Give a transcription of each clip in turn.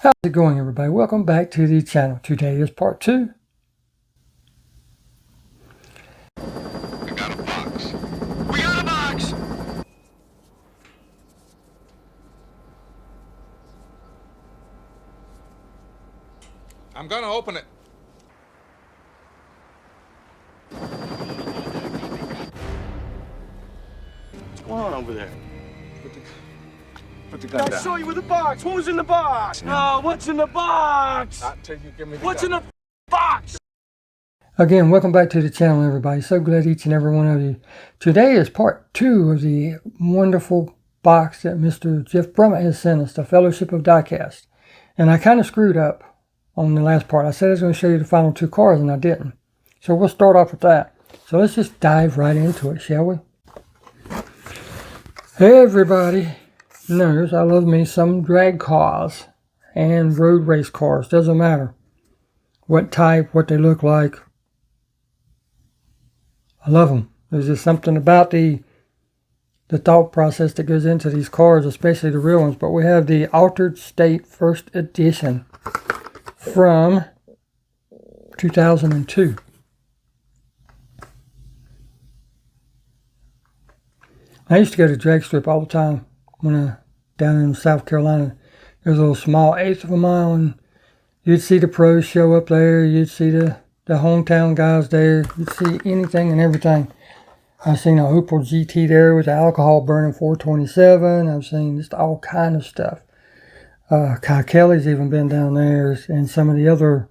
How's it going, everybody? Welcome back to the channel. Today is part 2. We got a box. We got a box! I'm gonna open it. What's going on over there? Put the gun down. I saw you with the box. What was in the box? No, what's in the box? Not till you give me the What's gun. in the box? Again, welcome back to the channel, everybody. So glad each and every one of you. Today is part 2 of the wonderful box that Mr. Jeff Brummet has sent us, the Fellowship of Diecast. And I kind of screwed up on the last part. I said I was going to show you the final 2 cars, and I didn't. So we'll start off with that. So let's just dive right into it, shall we? Everybody knows I love me some drag cars and road race cars. Doesn't matter what type, what they look like. I love them. There's just something about the thought process that goes into these cars, especially the real ones. But we have the Altered State First Edition from 2002. I used to go to drag strip all the time when down in South Carolina. There's a little small 1/8 of a mile, and you'd see the pros show up there. You'd see the hometown guys there. You'd see anything and everything. I've seen a Opel GT there with the alcohol burning 427. I've seen just all kind of stuff. Kyle Kelly's even been down there, and some of the other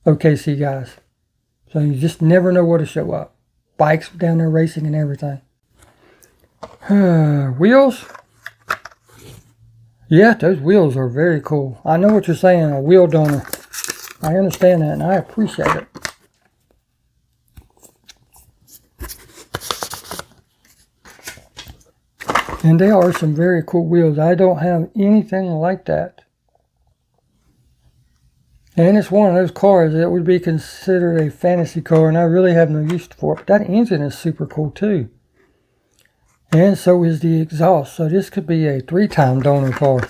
OKC guys. So you just never know where to show up. Bikes down there racing and everything. Wheels? Yeah, those wheels are very cool. I know what you're saying, a wheel donor. I understand that, and I appreciate it. And they are some very cool wheels. I don't have anything like that. And it's one of those cars that would be considered a fantasy car, and I really have no use for it. But that engine is super cool too. And so is the exhaust. So this could be a 3-time donor car.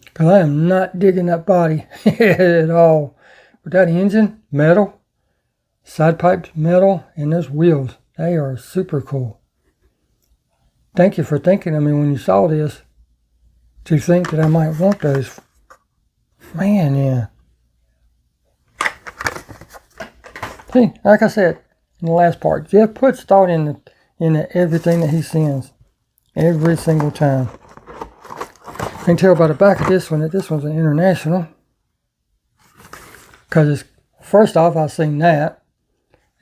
Because I am not digging that body at all. But that engine, metal, side pipes, metal, and those wheels, they are super cool. Thank you for thinking of me when you saw this, to think that I might want those. Man, yeah. See, like I said in the last part, Jeff puts thought in everything that he sends, every single time. I can tell by the back of this one that this one's an international, because it's, first off, I've seen that,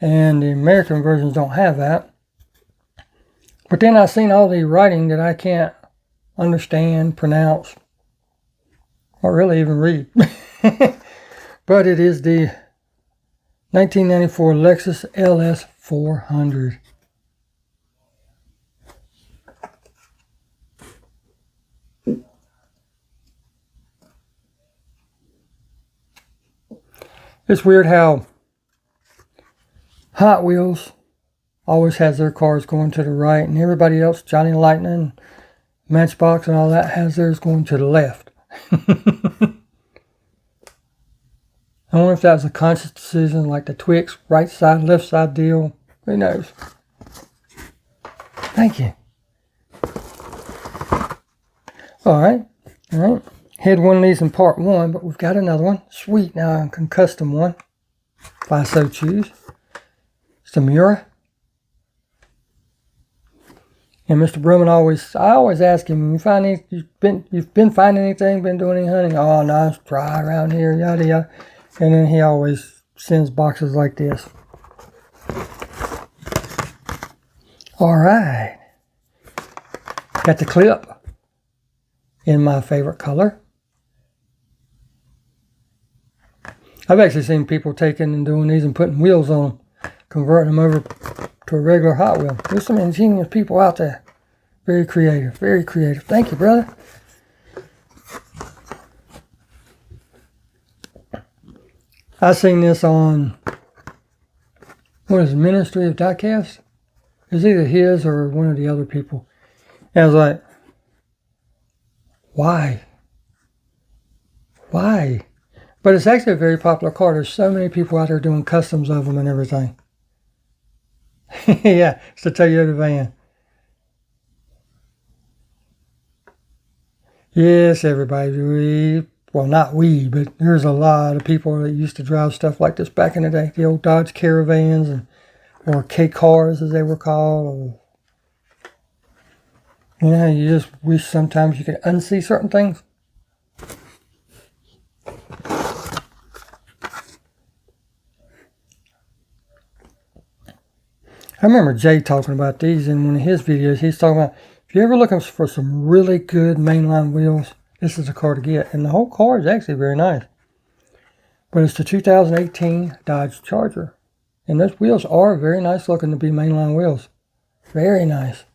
and the American versions don't have that. But then I've seen all the writing that I can't understand, pronounce, or really even read. But it is the 1994 Lexus LS 400. It's weird how Hot Wheels always has their cars going to the right, and everybody else, Johnny Lightning, Matchbox and all that, has theirs going to the left. I wonder if that was a conscious decision, like the Twix right side, left side deal. Who knows? Thank you. Alright. Had one of these in part 1, but we've got another one. Sweet, now I can custom one, if I so choose. It's the Miura. And Mr. Brummet I always ask him, you've been finding anything, been doing any hunting? Oh, no, it's dry around here, yada yada. And then he always sends boxes like this. Alright. Got the clip in my favorite color. I've actually seen people taking and doing these and putting wheels on them, converting them over to a regular Hot Wheel. There's some ingenious people out there. Very creative, very creative. Thank you, brother. I seen this on, what is it, Ministry of Diecast? It's either his or one of the other people. And I was like, Why? Why? But it's actually a very popular car. There's so many people out there doing customs of them and everything. Yeah, it's the Toyota van. Yes, everybody. Well, not we, but there's a lot of people that used to drive stuff like this back in the day. The old Dodge Caravans or K cars, as they were called. You know, you just wish sometimes you could unsee certain things. I remember Jay talking about these in one of his videos. He's talking about, if you're ever looking for some really good mainline wheels, this is the car to get. And the whole car is actually very nice. But it's the 2018 Dodge Charger. And those wheels are very nice looking to be mainline wheels. Very nice.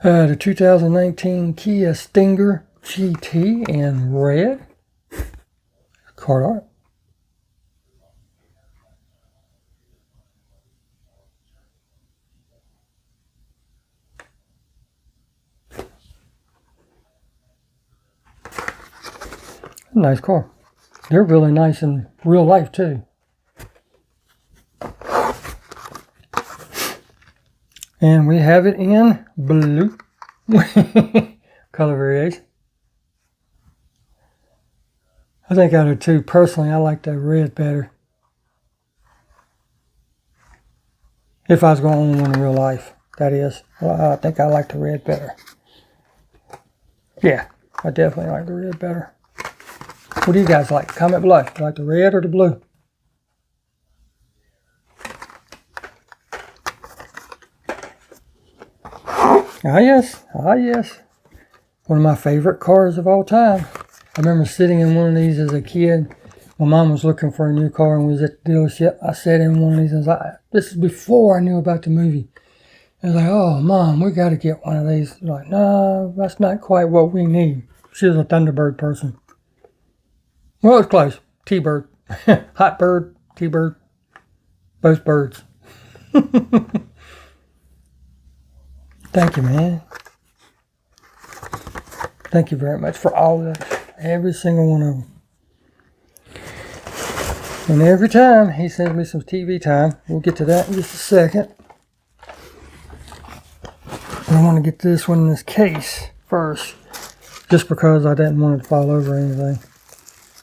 The 2019 Kia Stinger GT in red. Card art. Nice car. They're really nice in real life too. And we have it in blue. Color variation. I think out of two, personally, I like the red better. If I was going to own one in real life, that is. Well, I think I like the red better. Yeah, I definitely like the red better. What do you guys like? Comment below. You like the red or the blue? Ah, yes. Ah, yes. One of my favorite cars of all time. I remember sitting in one of these as a kid. My mom was looking for a new car and we was at the dealership. I sat in one of these and I was like, this is before I knew about the movie. I was like, oh, Mom, we got to get one of these. Like, no, that's not quite what we need. She was a Thunderbird person. Well, it's close. T-Bird. Hot bird, T-Bird. Both birds. Thank you, man. Thank you very much for all of that. Every single one of them. And every time he sends me some TV time. We'll get to that in just a second. I want to get this one in this case first. Just because I didn't want it to fall over or anything.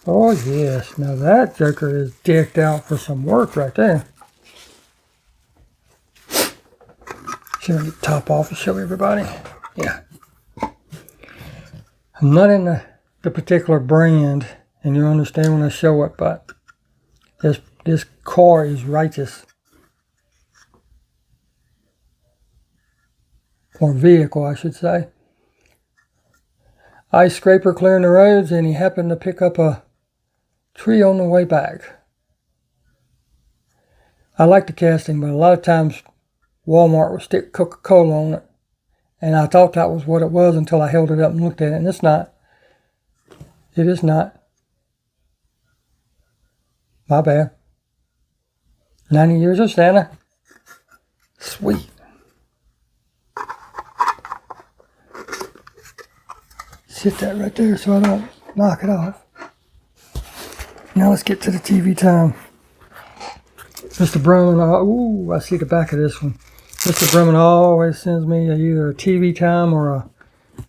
Oh, yes. Now that joker is decked out for some work right there. Should I get the top off and show everybody? Yeah. I'm not in the particular brand, and you'll understand when I show it, but this car is righteous. Or vehicle, I should say. Ice scraper clearing the roads, and he happened to pick up a tree on the way back. I like the casting, but a lot of times Walmart will stick Coca-Cola on it. And I thought that was what it was until I held it up and looked at it. And it's not. It is not. My bad. 90 years of Santa. Sweet. Sit that right there so I don't knock it off. Now let's get to the TV time. Mr. Brummet, ooh, I see the back of this one. Mr. Brummet always sends me either a TV time or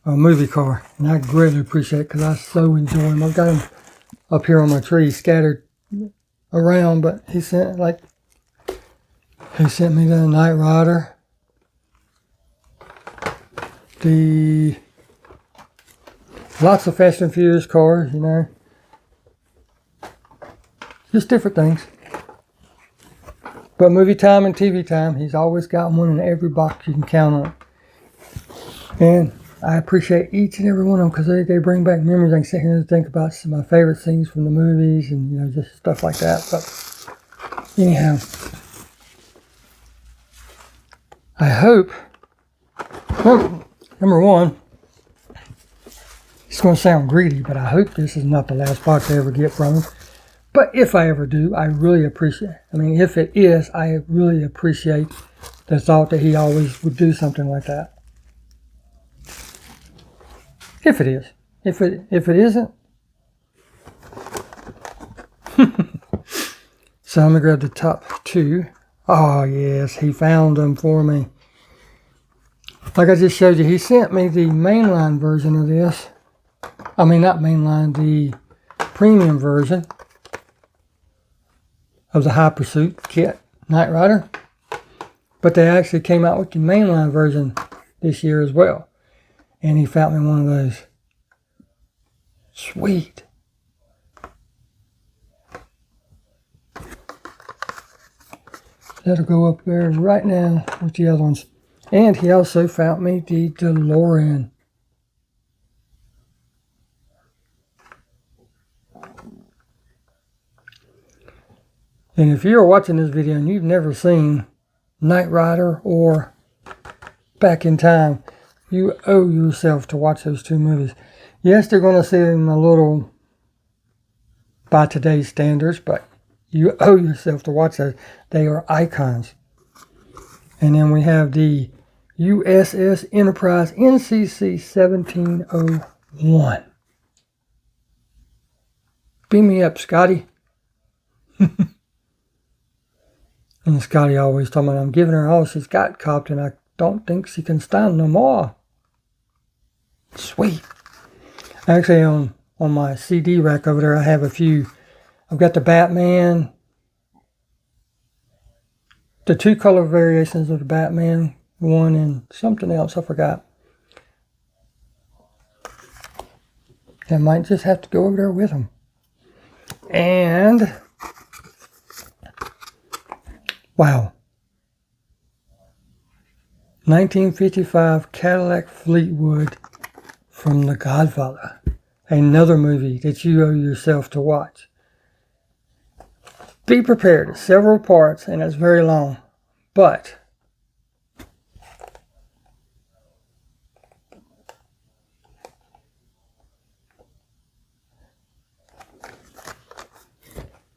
a movie car. And I greatly appreciate it because I so enjoy them. I've got them up here on my tree scattered around, but he sent me the Knight Rider. Lots of Fast and Furious cars, you know. Just different things. But movie time and TV time, he's always got one in every box you can count on. And I appreciate each and every one of them because they bring back memories. I can sit here and think about some of my favorite scenes from the movies and, you know, just stuff like that. But anyhow, I hope, number one, It's going to sound greedy, but I hope this is not the last box I ever get from him. But if I ever do, I really appreciate it. I mean, if it is, I really appreciate the thought that he always would do something like that. If it is. If it isn't. So I'm going to grab the top two. Oh, yes, he found them for me. Like I just showed you, he sent me the mainline version of this. I mean, not mainline, the premium version of the High Pursuit kit, Knight Rider. But they actually came out with the mainline version this year as well. And he found me one of those. Sweet. That'll go up there right now with the other ones. And he also found me the DeLorean. And if you're watching this video and you've never seen Knight Rider or Back in Time, you owe yourself to watch those two movies. Yes, they're going to seem a little by today's standards, but you owe yourself to watch those. They are icons. And then we have the USS Enterprise NCC 1701. Beam me up, Scotty. And Scotty always told me, I'm giving her all she's got, Captain. I don't think she can stand no more. Sweet. Actually, on my CD rack over there, I have a few. I've got the Batman, the two color variations of the Batman, one and something else, I forgot. I might just have to go over there with them. And wow. 1955 Cadillac Fleetwood from The Godfather. Another movie that you owe yourself to watch. Be prepared. It's several parts and it's very long. But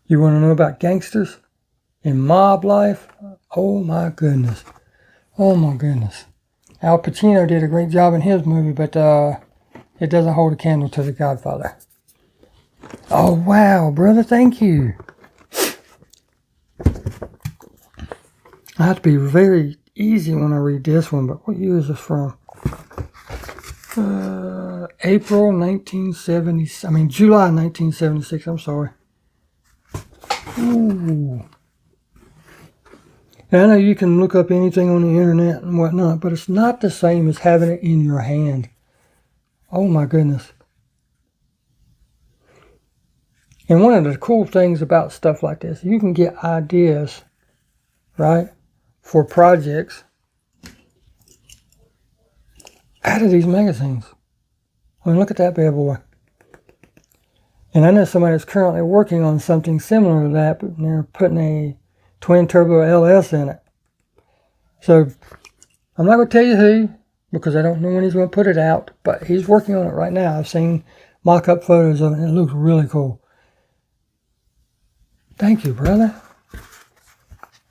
you want to know about gangsters and mob life? Oh my goodness. Oh my goodness. Al Pacino did a great job in his movie, but it doesn't hold a candle to The Godfather. Oh wow, brother, thank you. I have to be very easy when I read this one, but what year is this from? April 1970, July 1976, I'm sorry. Ooh. Now, I know you can look up anything on the internet and whatnot, but it's not the same as having it in your hand. Oh my goodness. And one of the cool things about stuff like this, you can get ideas, right, for projects out of these magazines. I mean, look at that bad boy. And I know somebody that's currently working on something similar to that, but they're putting a twin turbo LS in it. So I'm not going to tell you who, because I don't know when he's going to put it out, but he's working on it right now. I've seen mock-up photos of it, and it looks really cool. Thank you, brother.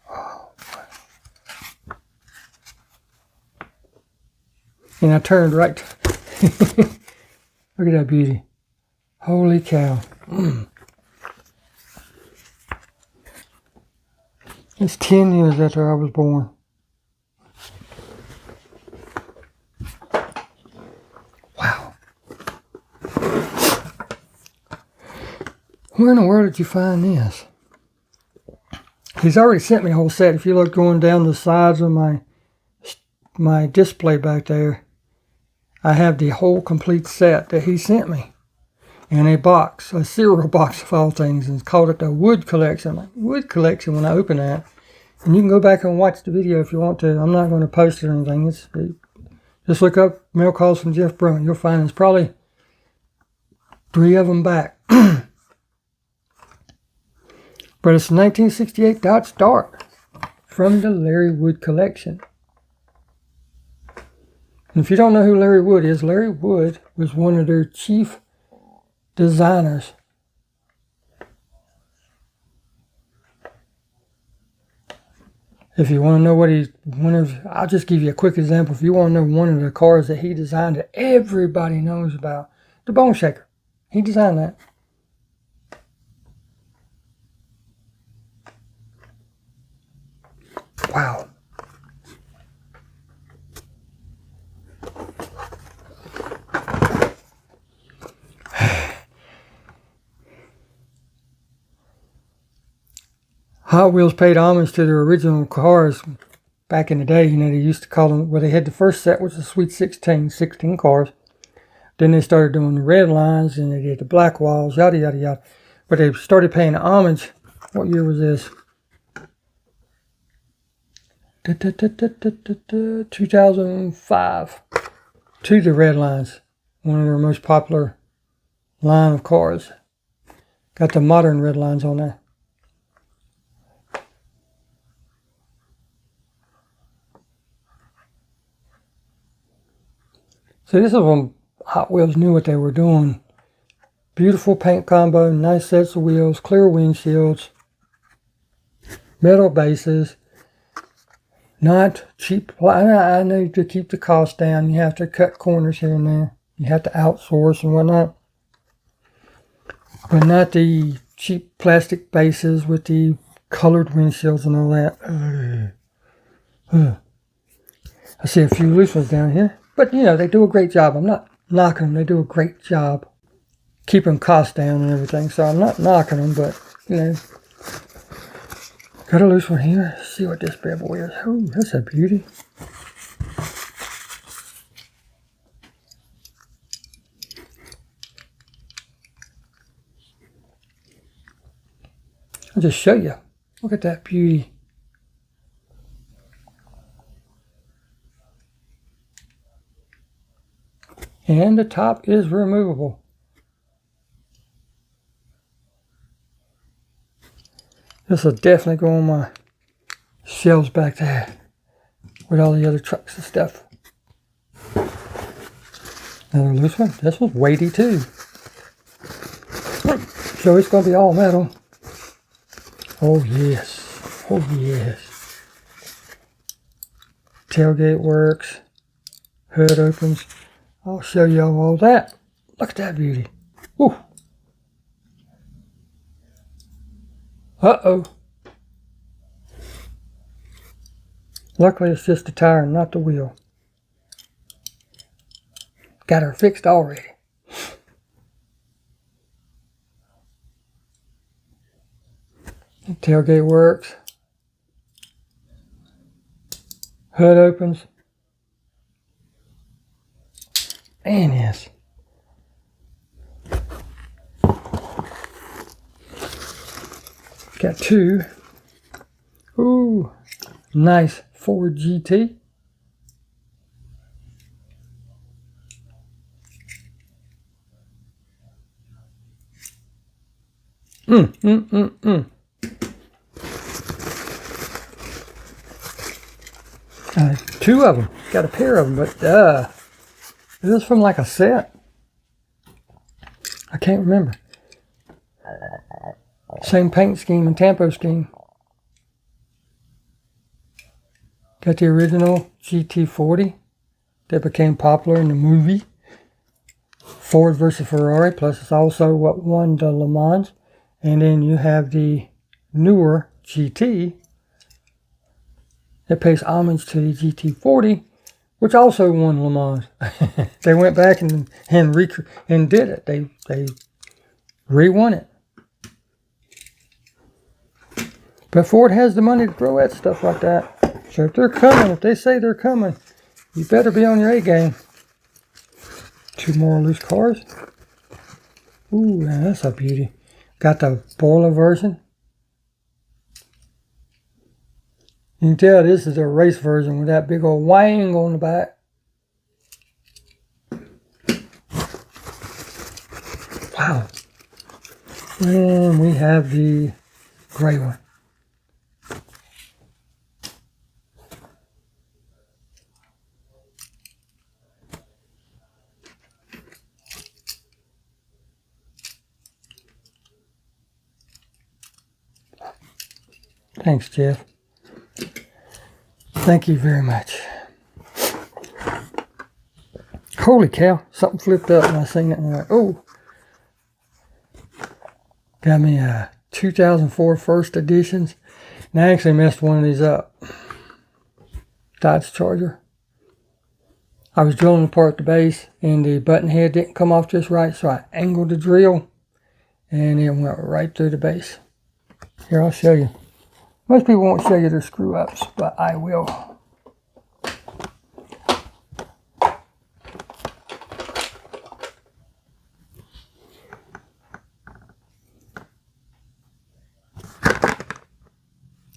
Oh. And I turned right. Look at that beauty. Holy cow. It's 10 years after I was born. Wow. Where in the world did you find this? He's already sent me a whole set. If you look going down the sides of my display back there, I have the whole complete set that he sent me. In a box, a cereal box of all things, and called it the Wood Collection. I'm like, Wood Collection when I open that. And you can go back and watch the video if you want to. I'm not going to post it or anything. Just look up Mail Calls from Jeff Brummet. You'll find there's probably 3 of them back. But it's 1968 Dodge Dart from the Larry Wood Collection. And if you don't know who Larry Wood is, Larry Wood was one of their chief designers. If you want to know I'll just give you a quick example. If you want to know one of the cars that he designed that everybody knows about, the Bone Shaker. He designed that. Wow. Hot Wheels paid homage to their original cars back in the day. You know, they used to call them, well, they had the first set was the Sweet 16 cars. Then they started doing the red lines, and they did the black walls, yada, yada, yada. But they started paying homage. What year was this? 2005. To the red lines. One of their most popular line of cars. Got the modern red lines on there. So this is when Hot Wheels knew what they were doing. Beautiful paint combo, nice sets of wheels, clear windshields, metal bases, not cheap. I know to keep the cost down, you have to cut corners here and there. You have to outsource and whatnot. But not the cheap plastic bases with the colored windshields and all that. I see a few loose ones down here. But, you know, they do a great job. I'm not knocking them. They do a great job keeping costs down and everything. So I'm not knocking them, but, you know. Got a loose one here. Let's see what this bad boy is. Oh, that's a beauty. I'll just show you. Look at that beauty. And the top is removable. This will definitely go on my shelves back there with all the other trucks and stuff. Another loose one. This one's weighty too. So it's going to be all metal. Oh yes. Oh yes. Tailgate works. Hood opens. I'll show you all that. Look at that beauty. Woo. Uh-oh. Luckily it's just the tire and not the wheel. Got her fixed already. Tailgate works. Hood opens. And yes. Got two. Ooh, nice Ford GT. Two of them. Got a pair of them, but this is from like a set. I can't remember. Same paint scheme and tampo scheme. Got the original GT40 that became popular in the movie Ford versus Ferrari, plus it's also what won the Le Mans. And then you have the newer GT that pays homage to the GT40, which also won Le Mans. They went back and did it. They re-won it. But Ford has the money to throw at stuff like that. So if they're coming, if they say they're coming, you better be on your A game. Two more loose cars. Ooh, man, that's a beauty. Got the boiler version. You can tell this is a race version with that big old wang on the back. Wow. And we have the gray one. Thanks, Jeff. Thank you very much. Holy cow, something flipped up and I seen it and I'm like, oh. Got me a 2004 first editions. And I actually messed one of these up. Dodge Charger. I was drilling apart the base and the button head didn't come off just right, so I angled the drill and it went right through the base. Here, I'll show you. Most people won't show you their screw ups, but I will.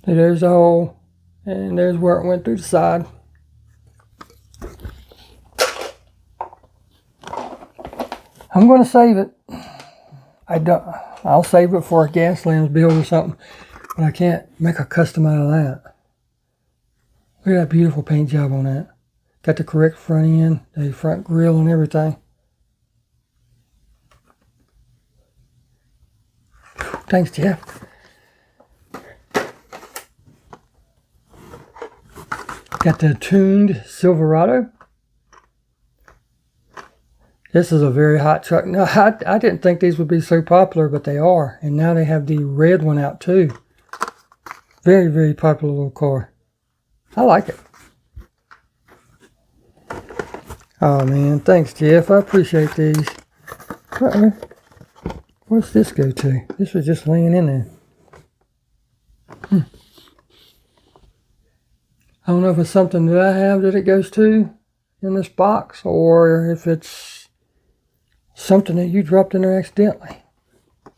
So there's the hole, and there's where it went through the side. I'm going to save it. I'll save it for a gas lens build or something, but I can't make a custom out of that. Look at that beautiful paint job on that. Got the correct front end, the front grille and everything. Thanks, Jeff. Got the tuned Silverado. This is a very hot truck. No, I didn't think these would be so popular, but they are. And now they have the red one out too. Very, very popular little car. I like it. Oh man, thanks Jeff. I appreciate these. Where's this go to? This was just laying in there. I don't know if it's something that I have that it goes to in this box, or if it's something that you dropped in there accidentally.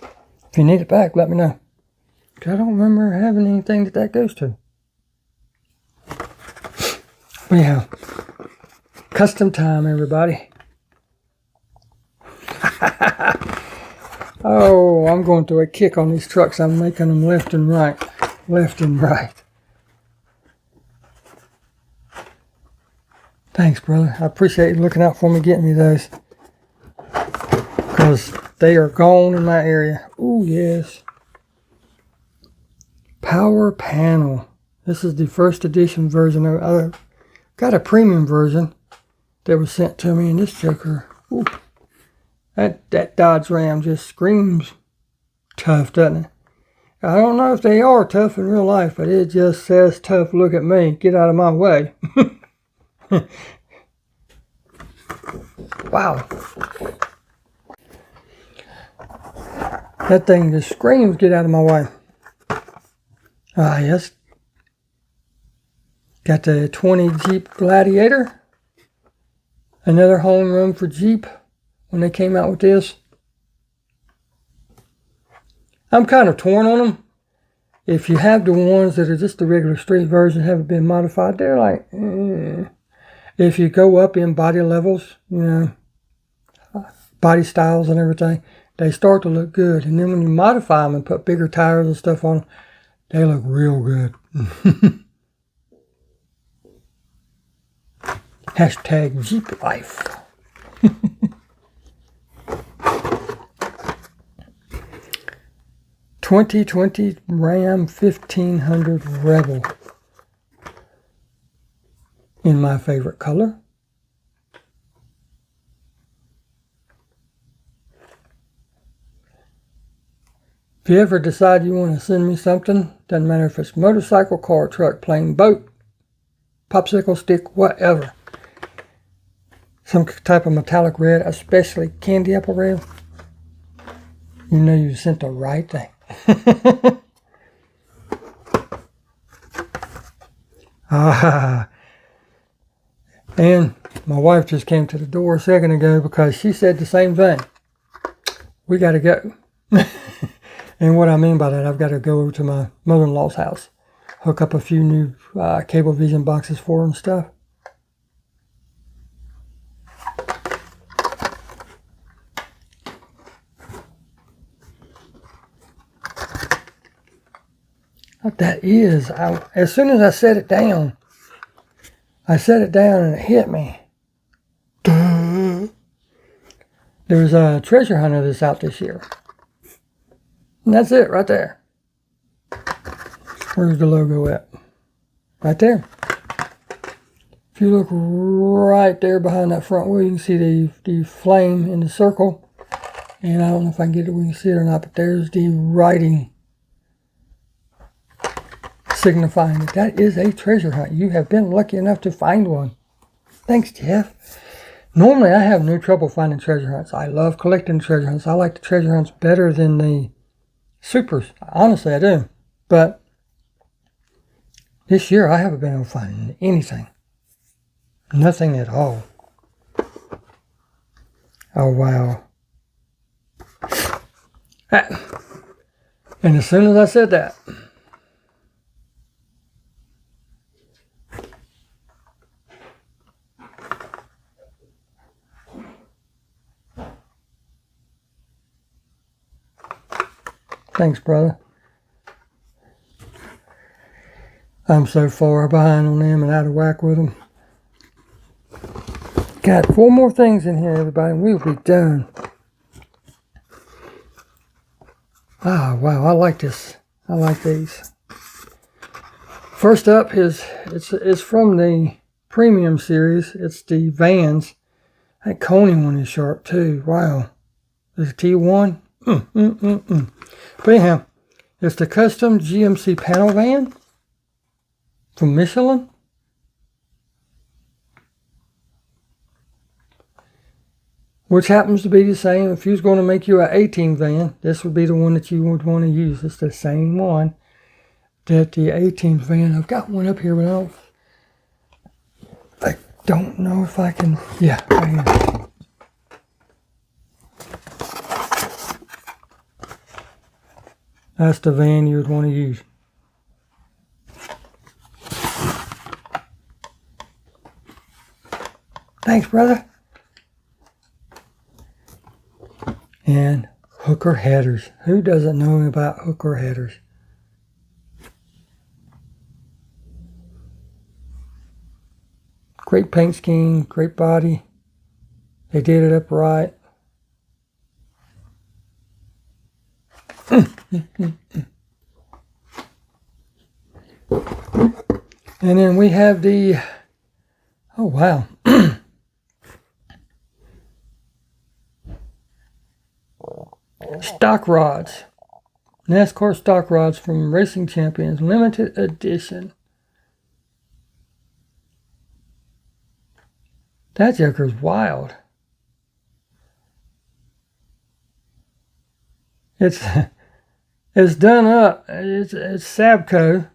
If you need it back, let me know. I don't remember having anything that goes to. But yeah, custom time, everybody. Oh, I'm going through a kick on these trucks. I'm making them left and right. Left and right. Thanks, brother. I appreciate you looking out for me, getting me those. Because they are gone in my area. Oh, yes. Power panel. This is the first edition version. I got a premium version that was sent to me in this joker. Ooh. That Dodge Ram just screams tough, doesn't it? I don't know if they are tough in real life, but it just says tough. Look at me. Get out of my way. Wow. That thing just screams, get out of my way. Ah, yes. Got the 20 Jeep Gladiator. Another home run for Jeep when they came out with this. I'm kind of torn on them. If you have the ones that are just the regular street version, haven't been modified, they're like, If you go up in body levels, you know, body styles and everything, they start to look good. And then when you modify them and put bigger tires and stuff on them, they look real good. Hashtag Jeep life. 2020 Ram 1500 Rebel. In my favorite color. If you ever decide you want to send me something, doesn't matter if it's motorcycle, car, truck, plane, boat, popsicle stick, whatever. Some type of metallic red, especially candy apple red. You know you sent the right thing. And my wife just came to the door a second ago because she said the same thing. We got to go. And what I mean by that, I've got to go over to my mother-in-law's house, hook up a few new cable vision boxes for her and stuff. What that is, as soon as I set it down and it hit me. There's a treasure hunter that's out this year. And that's it right there. Where's the logo at? Right there. If you look right there behind that front wheel, you can see the flame in the circle. And I don't know if I can get it where you can see it or not, but there's the writing signifying that that is a treasure hunt. You have been lucky enough to find one. Thanks, Jeff. Normally, I have no trouble finding treasure hunts. I love collecting treasure hunts. I like the treasure hunts better than the supers. Honestly, I do. But this year, I haven't been able to find anything. Nothing at all. Oh, wow. And as soon as I said that, thanks, brother. I'm so far behind on them and out of whack with them. Got 4 more things in here, everybody, and we'll be done. Ah, wow, I like this. I like these. First up is, it's from the premium series. It's the Vans. That Coney one is sharp too. Wow. There's a T1. But anyhow, it's the custom GMC panel van from Michelin. Which happens to be the same. If you was going to make you an 18 van, this would be the one that you would want to use. It's the same one that the 18 van. I've got one up here, but I don't know if I can. Yeah, right here. That's the van you would want to use. Thanks, brother. And hooker headers. Who doesn't know about hooker headers? Great paint scheme, great body. They did it upright. And then we have the, oh wow. Stock rods. NASCAR stock rods from Racing Champions, limited edition. That joker's wild. It's done up. It's Sabco.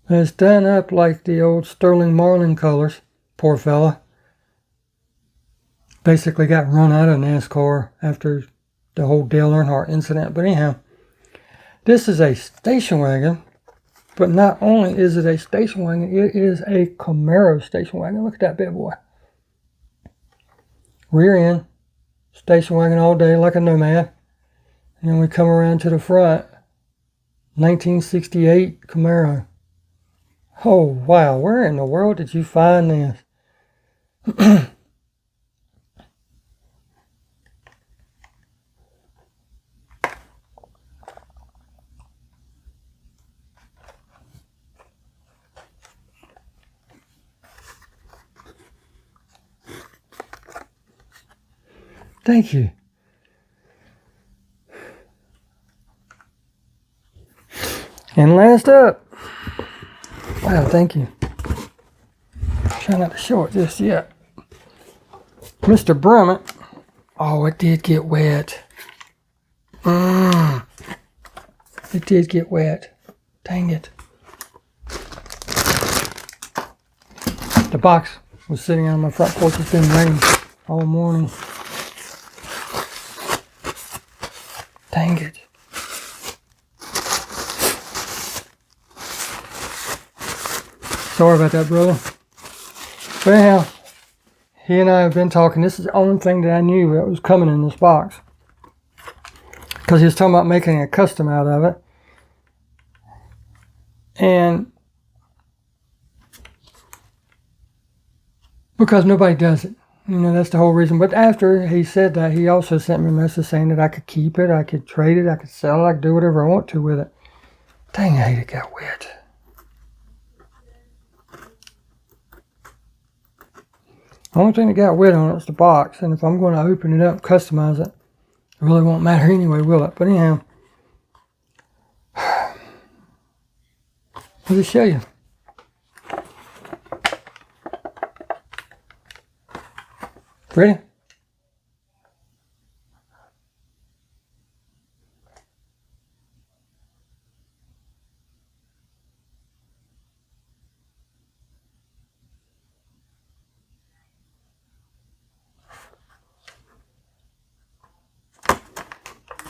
It's done up like the old Sterling Marlin colors. Poor fella. Basically got run out of NASCAR after the whole Dale Earnhardt incident. But anyhow, this is a station wagon. But not only is it a station wagon, it is a Camaro station wagon. Look at that big boy. Rear end, station wagon all day like a Nomad. And then we come around to the front, 1968 Camaro. Oh, wow. Where in the world did you find this? Thank you. And last up, wow, thank you. Try not to show it just yet. Mr. Brummet. Oh, it did get wet. It did get wet. Dang it. The box was sitting on my front porch. It's been raining all morning. Dang it. Sorry about that, brother. But anyhow, he and I have been talking. This is the only thing that I knew that was coming in this box. Because he was talking about making a custom out of it. And because nobody does it. You know, that's the whole reason. But after he said that, he also sent me a message saying that I could keep it, I could trade it, I could sell it, I could do whatever I want to with it. Dang, I hate it got wet. The only thing that got wet on it was the box, and if I'm going to open it up and customize it, it really won't matter anyway, will it? But anyhow, I'll just show you. Ready?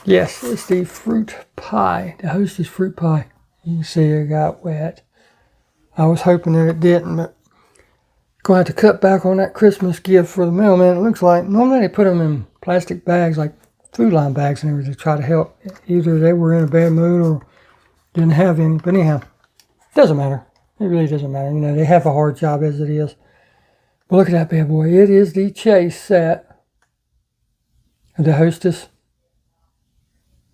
Yes, it's the fruit pie, the Hostess fruit pie. You can see it got wet. I was hoping that it didn't, but going to have to cut back on that Christmas gift for the mailman. It looks like normally they put them in plastic bags, like Food Line bags and everything, to try to help. Either they were in a bad mood or didn't have any. But anyhow, doesn't matter. It really doesn't matter. You know, they have a hard job as it is. But look at that bad boy. It is the Chase set of the Hostess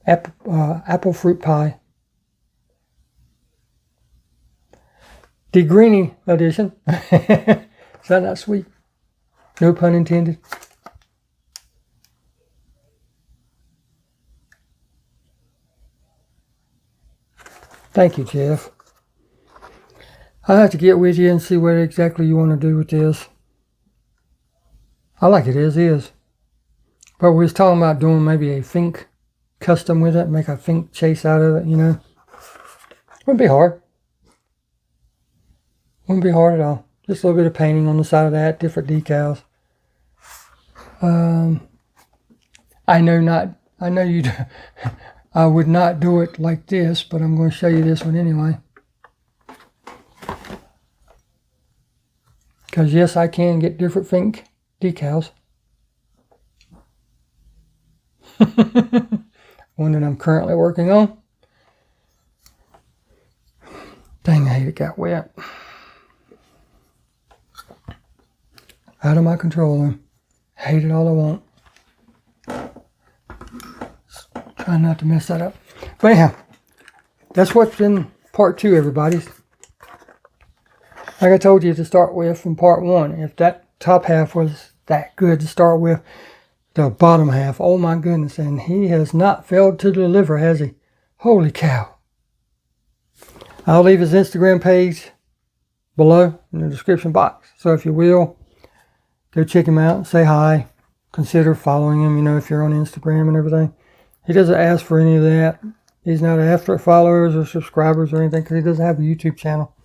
apple fruit pie. The greenie edition. Is that not sweet? No pun intended. Thank you, Jeff. I'll have to get with you and see what exactly you want to do with this. I like it as is. But we was talking about doing maybe a Fink custom with it, make a Fink chase out of it, you know. Wouldn't be hard. Wouldn't be hard at all. Just a little bit of painting on the side of that, different decals. I know you. I would not do it like this, but I'm going to show you this one anyway. Because yes, I can get different Fink decals. One that I'm currently working on. Dang, I hate it got wet. Out of my control then. Hate it all I want. Try not to mess that up. But anyhow, that's what's in part 2, everybody. Like I told you to start with in part 1, if that top half was that good to start with, the bottom half, oh my goodness, and he has not failed to deliver, has he? Holy cow. I'll leave his Instagram page below in the description box. So if you will, go check him out, say hi, consider following him, you know, if you're on Instagram and everything. He doesn't ask for any of that. He's not after followers or subscribers or anything because he doesn't have a YouTube channel.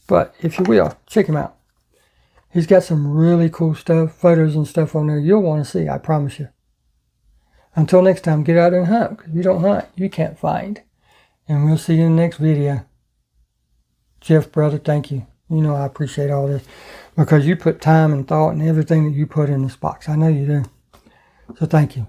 But if you will, check him out. He's got some really cool stuff, photos and stuff on there you'll want to see, I promise you. Until next time, get out and hunt. Because if you don't hunt, you can't find. And we'll see you in the next video. Jeff, brother, thank you. You know I appreciate all this. Because you put time and thought and everything that you put in this box. I know you do. So thank you.